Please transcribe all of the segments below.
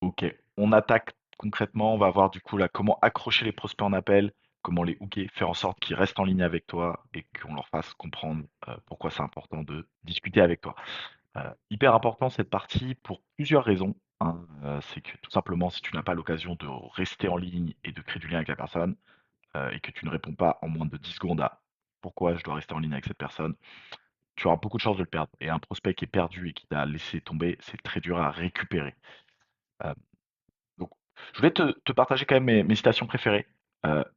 Ok, on attaque concrètement, on va voir du coup là comment accrocher les prospects en appel, comment les hooker, faire en sorte qu'ils restent en ligne avec toi et qu'on leur fasse comprendre pourquoi c'est important de discuter avec toi. Hyper important cette partie pour plusieurs raisons, hein. C'est que tout simplement si tu n'as pas l'occasion de rester en ligne et de créer du lien avec la personne et que tu ne réponds pas en moins de 10 secondes à pourquoi je dois rester en ligne avec cette personne, tu auras beaucoup de chances de le perdre. Et un prospect qui est perdu et qui t'a laissé tomber, c'est très dur à récupérer. Euh, Donc, je voulais te partager quand même mes citations préférées.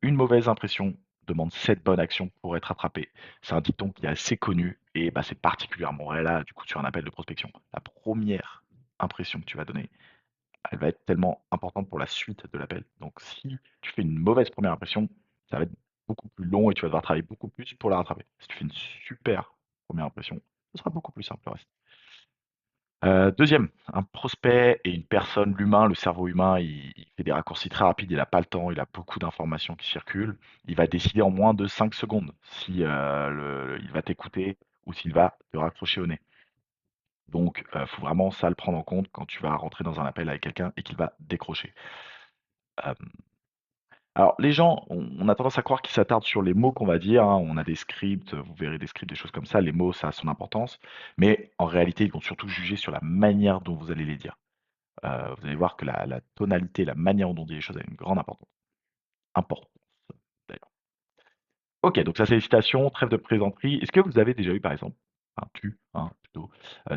Une mauvaise impression demande 7 bonnes actions pour être attrapé. C'est un dicton qui est assez connu et bah, c'est particulièrement vrai là, du coup, sur un appel de prospection. La première impression que tu vas donner, elle va être tellement importante pour la suite de l'appel. Donc, si tu fais une mauvaise première impression, ça va être beaucoup plus long et tu vas devoir travailler beaucoup plus pour la rattraper. Si tu fais une super première impression, ce sera beaucoup plus simple le reste. 2e, un prospect et une personne, l'humain, le cerveau humain, il fait des raccourcis très rapides, il a pas le temps, il a beaucoup d'informations qui circulent. Il va décider en moins de 5 secondes si, il va t'écouter ou s'il va te raccrocher au nez. Donc, faut vraiment ça le prendre en compte quand tu vas rentrer dans un appel avec quelqu'un et qu'il va décrocher. Hem Alors, les gens, on a tendance à croire qu'ils s'attardent sur les mots qu'on va dire, hein. On a des scripts, vous verrez des scripts, des choses comme ça. Les mots, ça a son importance. Mais en réalité, ils vont surtout juger sur la manière dont vous allez les dire. Vous allez voir que la tonalité, la manière dont on dit les choses a une grande importance, d'ailleurs. Ok, donc ça c'est les citations, trêve de plaisanterie. Est-ce que vous avez déjà eu, par exemple, enfin tu, hein, plutôt,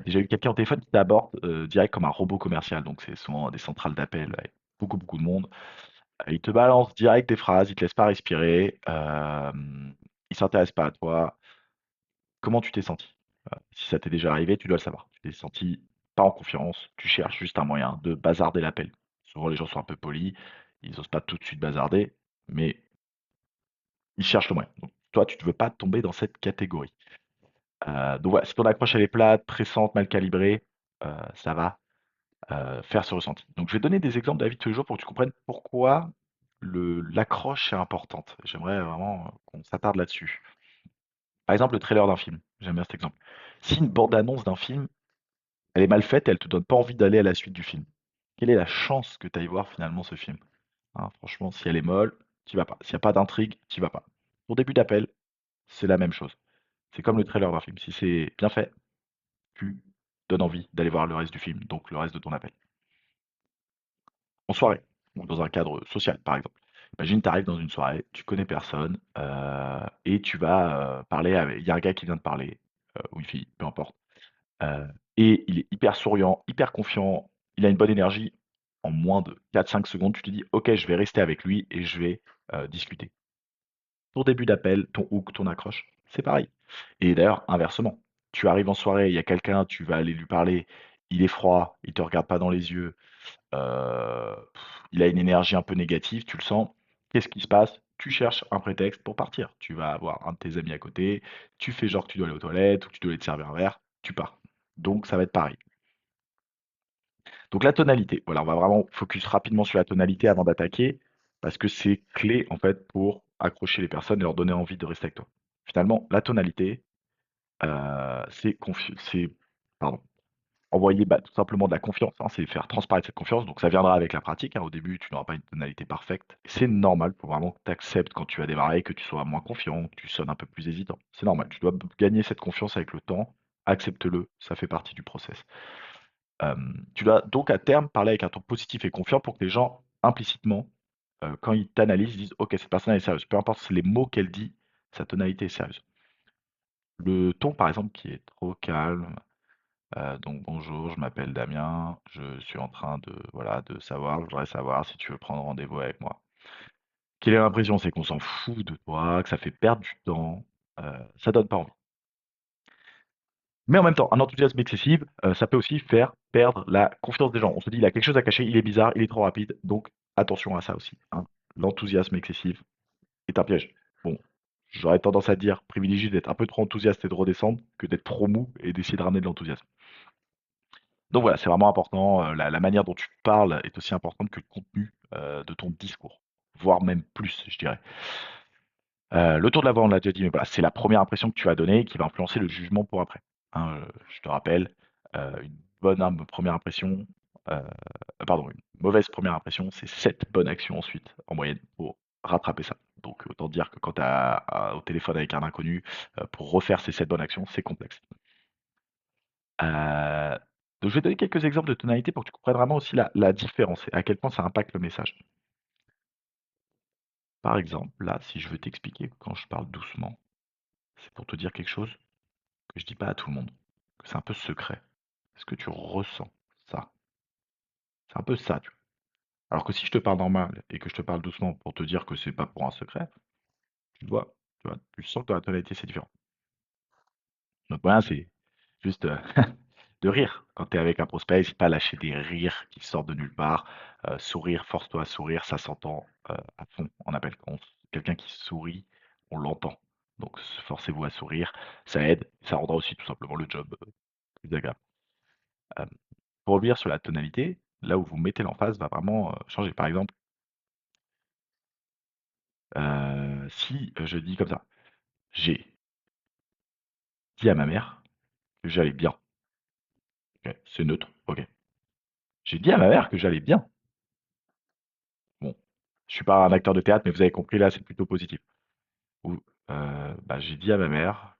déjà eu quelqu'un au téléphone qui t'aborde direct comme un robot commercial, donc c'est souvent des centrales d'appel avec beaucoup de monde. Il te balance direct des phrases, il te laisse pas respirer, il s'intéresse pas à toi. Comment tu t'es senti? Si ça t'est déjà arrivé, tu dois le savoir. Tu t'es senti pas en confiance, tu cherches juste un moyen de bazarder l'appel. Souvent les gens sont un peu polis, ils osent pas tout de suite bazarder, mais ils cherchent le moyen. Donc toi, tu ne veux pas tomber dans cette catégorie. Donc voilà, si ton approche elle est plate, pressante, mal calibrée, ça va faire ce ressenti. Donc je vais donner des exemples de la vie de tous les jours pour que tu comprennes pourquoi l'accroche est importante. J'aimerais vraiment qu'on s'attarde là-dessus. Par exemple, le trailer d'un film. J'aime bien cet exemple. Si une bande-annonce d'un film, elle est mal faite et elle te donne pas envie d'aller à la suite du film, quelle est la chance que tu ailles voir finalement ce film? Hein, franchement, si elle est molle, tu vas pas. S'il n'y a pas d'intrigue, tu vas pas. Pour début d'appel, c'est la même chose. C'est comme le trailer d'un film. Si c'est bien fait, tu donnes envie d'aller voir le reste du film, donc le reste de ton appel. En soirée, ou dans un cadre social, par exemple. Imagine, tu arrives dans une soirée, tu connais personne, et tu vas parler avec. Il y a un gars qui vient de parler, ou une fille, peu importe. Et il est hyper souriant, hyper confiant, il a une bonne énergie. En moins de 4-5 secondes, tu te dis, ok, je vais rester avec lui et je vais discuter. Ton début d'appel, ton hook, ton accroche, c'est pareil. Et d'ailleurs, inversement, tu arrives en soirée, il y a quelqu'un, tu vas aller lui parler, il est froid, il te regarde pas dans les yeux, il a une énergie un peu négative, tu le sens. Qu'est-ce qui se passe? Tu cherches un prétexte pour partir. Tu vas avoir un de tes amis à côté, tu fais genre que tu dois aller aux toilettes ou que tu dois aller te servir un verre, tu pars. Donc ça va être pareil. Donc la tonalité, voilà, on va vraiment focus rapidement sur la tonalité avant d'attaquer, parce que c'est clé en fait pour accrocher les personnes et leur donner envie de rester avec toi. Finalement, la tonalité, c'est pardon, envoyer bah, tout simplement de la confiance, hein, c'est faire transparaître cette confiance. Donc ça viendra avec la pratique, hein. Au début, tu n'auras pas une tonalité parfaite. C'est normal, pour vraiment que tu acceptes quand tu vas démarrer, que tu sois moins confiant, que tu sonnes un peu plus hésitant. C'est normal, tu dois gagner cette confiance avec le temps. Accepte-le, ça fait partie du process. Tu dois donc à terme parler avec un ton positif et confiant pour que les gens, implicitement, quand ils t'analysent, disent: «OK, cette personne elle est sérieuse». Peu importe les mots qu'elle dit, sa tonalité est sérieuse. Le ton, par exemple, qui est trop calme, donc: «Bonjour, je m'appelle Damien, je suis en train de, voilà, de savoir, je voudrais savoir si tu veux prendre rendez-vous avec moi». Quelle est l'impression? C'est qu'on s'en fout de toi, que ça fait perdre du temps, ça donne pas envie. Mais en même temps, un enthousiasme excessif, ça peut aussi faire perdre la confiance des gens. On se dit: «Il a quelque chose à cacher, il est bizarre, il est trop rapide», donc attention à ça aussi, hein. L'enthousiasme excessif est un piège. Bon, j'aurais tendance à dire: privilégie d'être un peu trop enthousiaste et de redescendre, que d'être trop mou et d'essayer de ramener de l'enthousiasme. Donc voilà, c'est vraiment important, la manière dont tu parles est aussi importante que le contenu, de ton discours, voire même plus, je dirais. Le tour de la voix, on l'a déjà dit, mais voilà, c'est la première impression que tu vas donner qui va influencer le jugement pour après, hein, je te rappelle, une bonne 1re impression, heu, pardon, une mauvaise première impression, c'est 7 bonnes actions ensuite, en moyenne, pour rattraper ça. Donc autant dire que quand tu as au téléphone avec un inconnu, pour refaire ces 7 bonnes actions, c'est complexe. Heu, donc je vais donner quelques exemples de tonalité pour que tu comprennes vraiment aussi la différence et à quel point ça impacte le message. Par exemple, là, si je veux t'expliquer quand je parle doucement, c'est pour te dire quelque chose que je dis pas à tout le monde, que c'est un peu secret. Est-ce que tu ressens ça? C'est un peu ça, tu vois? Alors que si je te parle normal et que je te parle doucement pour te dire que c'est pas pour un secret, tu vois, tu sens que dans la tonalité, c'est différent. Donc voilà, c'est juste, de rire. Quand tu es avec un prospect, n'hésite pas à lâcher des rires qui sortent de nulle part. Sourire, force-toi à sourire, ça s'entend, à fond en appel. Quand quelqu'un qui sourit, on l'entend. Donc forcez-vous à sourire, ça aide, ça rendra aussi tout simplement le job, plus agréable. Hem, pour revenir sur la tonalité, là où vous mettez l'emphase va vraiment, changer. Par exemple, si, je dis comme ça: «J'ai dit à ma mère que j'allais bien». OK, c'est neutre, OK. «J'ai dit à ma mère que j'allais bien». Bon, je suis pas un acteur de théâtre, mais vous avez compris, là, c'est plutôt positif. Ou, bah, j'ai dit à ma mère,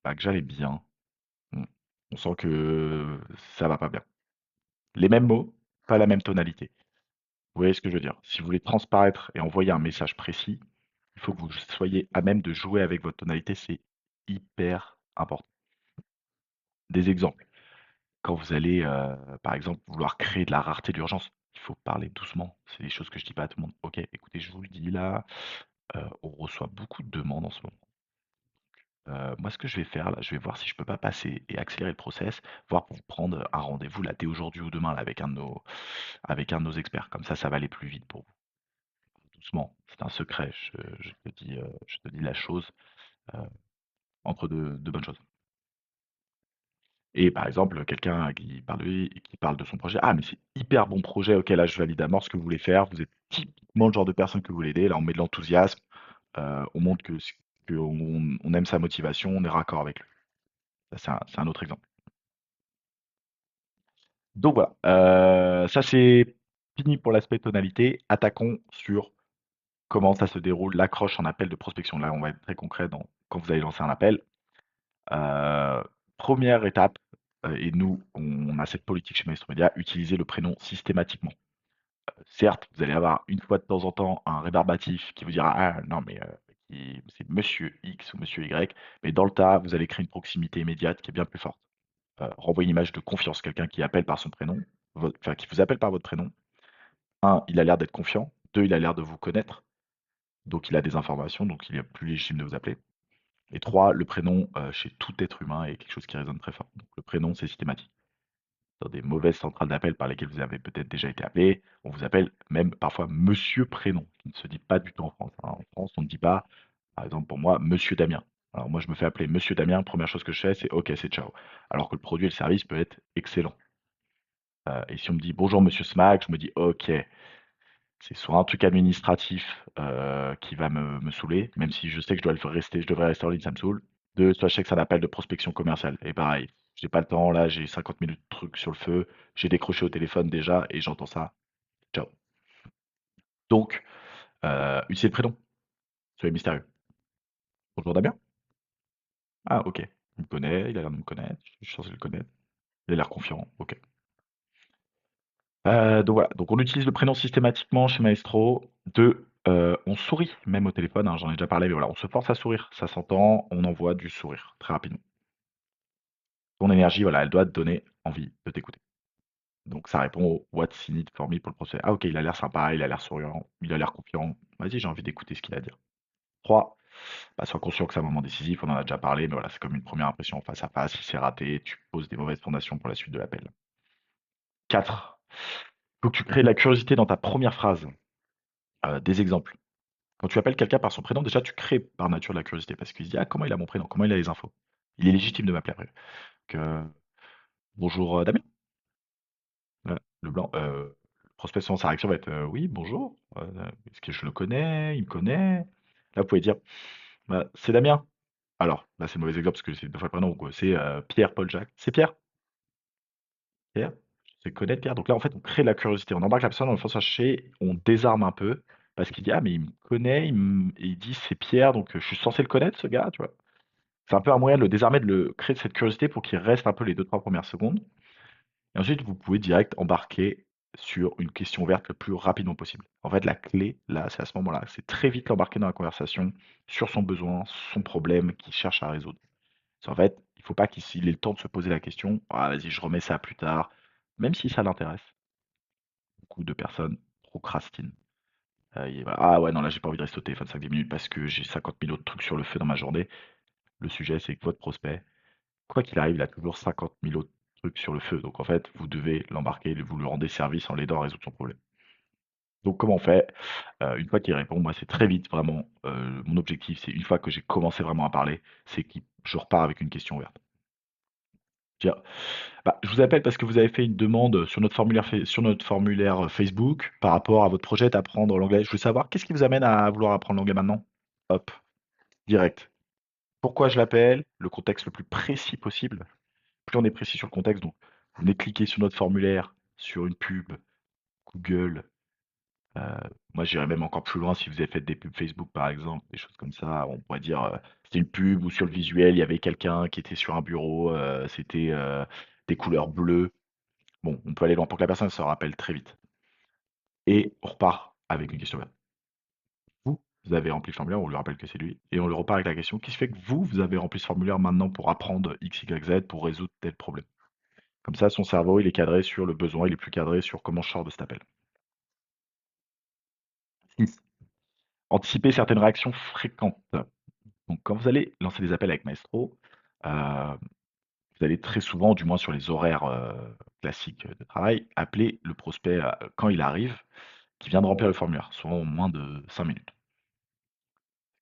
bah, que j'allais bien. Mmh. On sent que ça va pas bien. Les mêmes mots, pas la même tonalité. Vous voyez ce que je veux dire? Si vous voulez transparaître et envoyer un message précis, il faut que vous soyez à même de jouer avec votre tonalité, c'est hyper important. Des exemples, quand vous allez, par exemple, vouloir créer de la rareté d'urgence, il faut parler doucement. C'est des choses que je dis pas à tout le monde. «OK, écoutez, je vous le dis là, on reçoit beaucoup de demandes en ce moment. Moi, ce que je vais faire là, je vais voir si je peux pas passer et accélérer le process, voir pour vous prendre un rendez-vous là dès aujourd'hui ou demain là avec un de nos experts. Comme ça va aller plus vite pour vous. Doucement, c'est un secret, je te dis la chose, heu, entre de bonnes choses. Et par exemple, quelqu'un qui parle de lui qui parle de son projet: «Ah mais c'est hyper bon projet, OK, là je valide à mort ce que vous voulez faire, vous êtes typiquement le genre de personne que vous voulez aider». Là, on met de l'enthousiasme, on montre qu'on aime sa motivation, on est raccord avec lui. Ça, c'est un autre exemple. Donc voilà, ça c'est fini pour l'aspect tonalité. Attaquons sur comment ça se déroule, l'accroche en appel de prospection. Là, on va être très concret dans quand vous allez lancer un appel. Heu, 1 étape, et nous, on a cette politique chez Maestro Media, utiliser le prénom systématiquement. Certes, vous allez avoir une fois de temps en temps un rébarbatif qui vous dira: «Ah non mais, qui c'est monsieur X ou monsieur Y», mais dans le tas, vous allez créer une proximité immédiate qui est bien plus forte. Renvoyer une image de confiance, quelqu'un qui appelle par son prénom, enfin qui vous appelle par votre prénom. Un, il a l'air d'être confiant. Deux, il a l'air de vous connaître, donc il a des informations, donc il est plus légitime de vous appeler. Et trois, le prénom, chez tout être humain est quelque chose qui résonne très fort. Donc le prénom, c'est systématique. Dans des mauvaises centrales d'appel par lesquelles vous avez peut-être déjà été appelé, on vous appelle même parfois monsieur prénom, qui ne se dit pas du tout en France, hein. En France, on ne dit pas, par exemple pour moi, monsieur Damien. Alors moi, je me fais appeler monsieur Damien, première chose que je fais, c'est OK, c'est ciao. Alors que le produit et le service peut être excellent. Et si on me dit: «Bonjour monsieur Smack», je me dis: «OK». C'est soit un truc administratif, qui va me saouler, même si je sais que je devrais rester en ligne, ça me saoule. 2, soit je sais que c'est un appel de prospection commerciale et pareil, j'ai pas le temps là, j'ai 50 minutes de trucs sur le feu, j'ai décroché au téléphone déjà et j'entends ça, ciao. Donc, utilisez le prénom, soyez mystérieux. «Bonjour Damien?» «Ah OK, il me connaît, il a l'air de me connaître, je suis censé le connaître, il a l'air confiant, OK». Donc voilà, donc on utilise le prénom systématiquement chez Maestro. 2, on sourit même au téléphone, hein, j'en ai déjà parlé, mais voilà, on se force à sourire, ça s'entend, on envoie du sourire très rapidement. Ton énergie, voilà, elle doit te donner envie de t'écouter. Donc ça répond au «What's in it for me» pour le procès. «Ah OK, il a l'air sympa, il a l'air souriant, il a l'air confiant. Vas-y, j'ai envie d'écouter ce qu'il a à dire». 3, bah, sois conscient que c'est un moment décisif, on en a déjà parlé, mais voilà, c'est comme une première impression face à face, si c'est raté, tu poses des mauvaises fondations pour la suite de l'appel. 4, faut que tu crées de la curiosité dans ta première phrase. Des exemples. Quand tu appelles quelqu'un par son prénom, déjà, tu crées par nature de la curiosité parce qu'il se dit: «Ah, comment il a mon prénom? Comment il a les infos?» Il est légitime de m'appeler après. Donc, «Bonjour, Damien?» Le blanc, le prospect souvent sa réaction va être: «Oui, bonjour, est-ce que je le connais? Il me connaît?» Là, vous pouvez dire: «Bah, c'est Damien». Alors, là, c'est le mauvais exemple parce que c'est 2 fois le prénom, donc c'est, Pierre, Paul, Jacques. «C'est Pierre? Pierre? C'est connaître Pierre. Donc là, en fait, on crée de la curiosité. On embarque la personne, on le force à chercher, on désarme un peu, parce qu'il dit: «Ah, mais il me connaît, et il dit: "C'est Pierre", donc je suis censé le connaître ce gars», tu vois? C'est un peu un moyen de le désarmer, de le créer de cette curiosité pour qu'il reste un peu les 2-3 premières secondes, et ensuite vous pouvez direct embarquer sur une question ouverte le plus rapidement possible. En fait, la clé, là, c'est à ce moment-là, c'est très vite l'embarquer dans la conversation sur son besoin, son problème qu'il cherche à résoudre. En fait, il faut pas qu'il ait le temps de se poser la question: «Ah vas-y, je remets ça plus tard», même si ça l'intéresse. Beaucoup de personnes procrastinent. «Ah ouais, non, là, j'ai pas envie de rester au téléphone 5-10 minutes parce que j'ai 50 000 autres trucs sur le feu dans ma journée». Le sujet, c'est que votre prospect, quoi qu'il arrive, il a toujours 50 000 autres trucs sur le feu. Donc en fait, vous devez l'embarquer, vous lui rendez service en l'aidant à résoudre son problème. Donc comment on fait? Une fois qu'il répond, moi, c'est très vite vraiment, mon objectif, c'est une fois que j'ai commencé vraiment à parler, c'est que je repars avec une question ouverte. Dire: «Bah, je vous appelle parce que vous avez fait une demande sur notre formulaire, Facebook par rapport à votre projet d'apprendre l'anglais. Je veux savoir qu'est-ce qui vous amène à vouloir apprendre l'anglais maintenant?» Hop, direct. Pourquoi je l'appelle? Le contexte le plus précis possible. Plus on est précis sur le contexte, donc vous venez cliquer sur notre formulaire, sur une pub, Google, heu, moi j'irais même encore plus loin si vous avez fait des pubs Facebook par exemple, des choses comme ça. On pourrait dire, c'était une pub où sur le visuel, il y avait quelqu'un qui était sur un bureau, c'était, des couleurs bleues. Bon, on peut aller loin pour que la personne se rappelle très vite, et on repart avec une question ouverte. Vous avez rempli le formulaire, on lui rappelle que c'est lui, et on lui repart avec la question: «Qu'est-ce qui fait que vous avez rempli ce formulaire maintenant pour apprendre X, Y, Z, pour résoudre tel problème?» Comme ça, son cerveau, il est cadré sur le besoin, il est plus cadré sur comment je sors de cet appel. 6. Anticiper certaines réactions fréquentes. Donc quand vous allez lancer des appels avec Maestro, vous allez très souvent, du moins sur les horaires, classiques de travail, appeler le prospect, quand il arrive, qui vient de remplir le formulaire, souvent en moins de 5 minutes.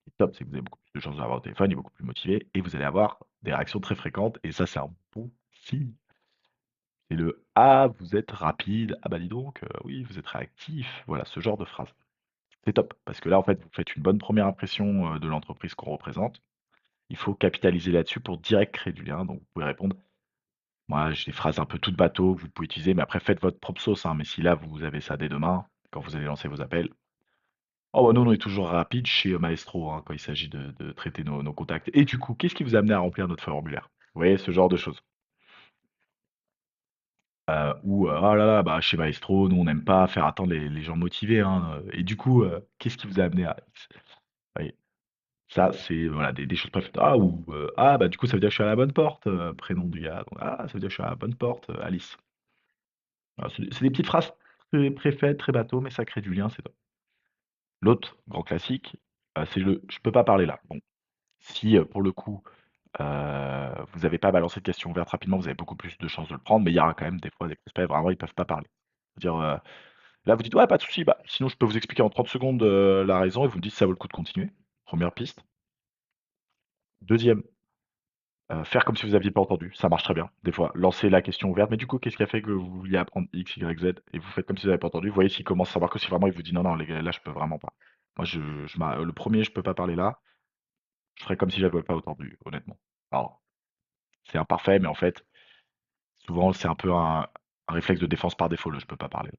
Ce qui est top, c'est que vous avez beaucoup plus de chances de l'avoir au téléphone, il est beaucoup plus motivé, et vous allez avoir des réactions très fréquentes, et ça, c'est un bon signe. C'est le: «Ah, vous êtes rapide. Ah bah, dis donc, oui, vous êtes réactif». Voilà, ce genre de phrase. C'est top, parce que là, en fait, vous faites une bonne première impression, de l'entreprise qu'on représente. Il faut capitaliser là-dessus pour direct créer du lien. Donc vous pouvez répondre: «Moi, j'ai des phrases un peu toutes bateau que vous pouvez utiliser, mais après faites votre propre sauce, hein, mais si là, vous avez ça dès demain, quand vous allez lancer vos appels». «Oh bah, nous, on est toujours rapide chez, Maestro, hein, quand il s'agit de traiter nos contacts. Et du coup, qu'est-ce qui vous a amené à remplir notre formulaire?» Vous voyez, ce genre de choses. Ou, «Oh là là, bah, chez Maestro, nous, on n'aime pas faire attendre les gens motivés, hein, et du coup, qu'est-ce qui vous a amené à X?» Vous voyez? Ça, c'est voilà des choses préférées. Ah, ou, «Ah bah, du coup, ça veut dire que je suis à la bonne porte», prénom du gars. Donc: «Ah, ça veut dire que je suis à la bonne porte, Alice». Voilà, c'est des petites phrases très préfaites, très bateau, mais ça crée du lien, c'est top. L'autre grand classique, c'est le: «Je peux pas parler là». Bon, si, pour le coup, vous avez pas balancé de questions ouvertes rapidement, vous avez beaucoup plus de chances de le prendre, mais il y aura quand même des fois des prospects, vraiment, ils peuvent pas parler. Dire, là, vous dites: «Ouais, pas de souci, bah, sinon je peux vous expliquer en 30 secondes, la raison», et vous me dites si ça vaut le coup de continuer. Première piste. Deuxième. Faire comme si vous aviez pas entendu, ça marche très bien, des fois. Lancer la question ouverte: «Mais du coup, qu'est-ce qui a fait que vous vouliez apprendre X, Y, Z?» Et vous faites comme si vous avez pas entendu. Vous voyez s'il commence à savoir que si vraiment il vous dit: «Non, non, les gars, là, je peux vraiment pas». Moi, le premier «je peux pas parler là», je ferais comme si j'avais pas entendu, honnêtement. Alors, c'est imparfait, mais en fait, souvent, c'est un peu un réflexe de défense par défaut, le «je peux pas parler».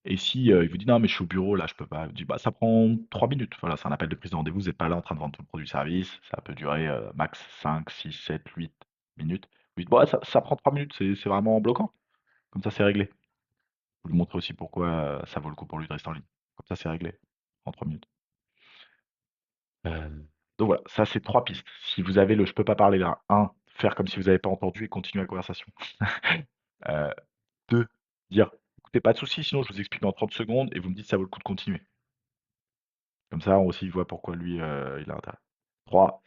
Et si, il vous dit: «Non, mais je suis au bureau, là, je peux pas», vous dites: «Bah, ça prend 3 minutes». Voilà, c'est un appel de prise de rendez-vous, vous êtes pas là en train de vendre tout le produit-service, ça peut durer, max 5, 6, 7, 8 minutes. Vous dites: «Bah, ça prend 3 minutes, c'est vraiment bloquant». Comme ça, c'est réglé. Vous lui montrez aussi pourquoi, ça vaut le coup pour lui de rester en ligne. Comme ça, c'est réglé en 3 minutes. Donc voilà, ça, c'est 3 pistes. Si vous avez le «je peux pas parler» là, un, faire comme si vous avez pas entendu et continuer la conversation. Heu, 2, dire: «Écoutez, pas de souci, sinon je vous explique en 30 secondes et vous me dites si ça vaut le coup de continuer». Comme ça, on aussi voit pourquoi lui, il a intérêt. 3,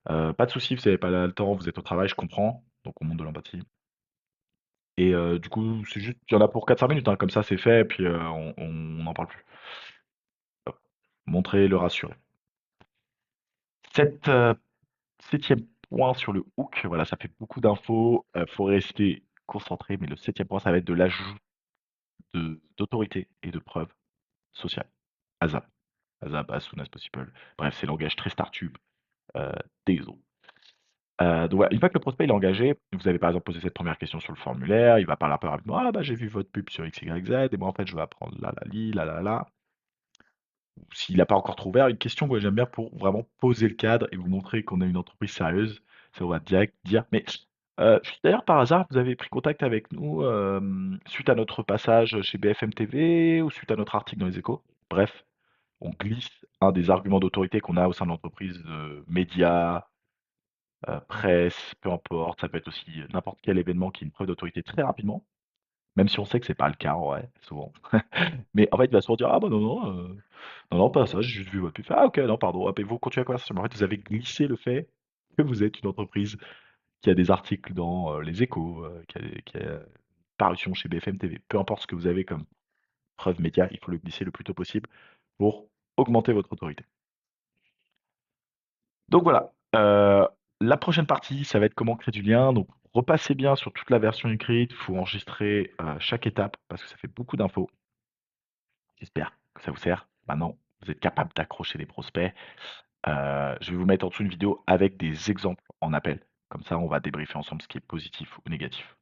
pas de souci, vous avez pas là le temps, vous êtes au travail, je comprends, donc on montre de l'empathie, et du coup, c'est juste il y en a pour 4-5 minutes, hein, comme ça c'est fait et puis, on n'en parle plus. Hop. Montrer, le rassurer. 7, 7e point sur le hook, voilà, ça fait beaucoup d'infos, faut rester concentré, mais le 7e point, ça va être de l'ajout d'autorité et de preuves sociales. ASAP. ASAP, as soon as possible. Bref, c'est langage très Startup, désolé. Donc voilà, une fois que le prospect il est engagé, vous avez par exemple posé cette première question sur le formulaire, il va parler un peu rapidement: «Ah bah, j'ai vu votre pub sur X, Y, Z et moi en fait je veux apprendre la, la, li, la, la». Ou s'il n'a pas encore trop ouvert, une question que j'aime bien pour vraiment poser le cadre et vous montrer qu'on est une entreprise sérieuse, c'est on va direct dire: «Mais, juste d'ailleurs par hasard, vous avez pris contact avec nous, suite à notre passage chez BFM TV ou suite à notre article dans Les Échos?» Bref, on glisse un des arguments d'autorité qu'on a au sein de l'entreprise, médias, presse, peu importe, ça peut être aussi n'importe quel événement qui est une preuve d'autorité très rapidement, même si on sait que c'est pas le cas en vrai, souvent. Mais en fait, il va souvent dire: «Ah bah non, non, non, non, pas ça, j'ai juste vu votre pub». «Ah OK, non, pardon». Hop et vous continuez la conversation. Mais en fait, vous avez glissé le fait que vous êtes une entreprise qui a des articles dans, Les Échos, qui a parution chez BFM TV. Peu importe ce que vous avez comme preuve média, il faut le glisser le plus tôt possible pour augmenter votre autorité. Donc voilà, la prochaine partie, ça va être comment créer du lien. Donc repassez bien sur toute la version écrite, il faut enregistrer, chaque étape parce que ça fait beaucoup d'infos. J'espère que ça vous sert. Maintenant, vous êtes capable d'accrocher des prospects. Je vais vous mettre en dessous une vidéo avec des exemples en appel. Comme ça, on va débriefer ensemble ce qui est positif ou négatif.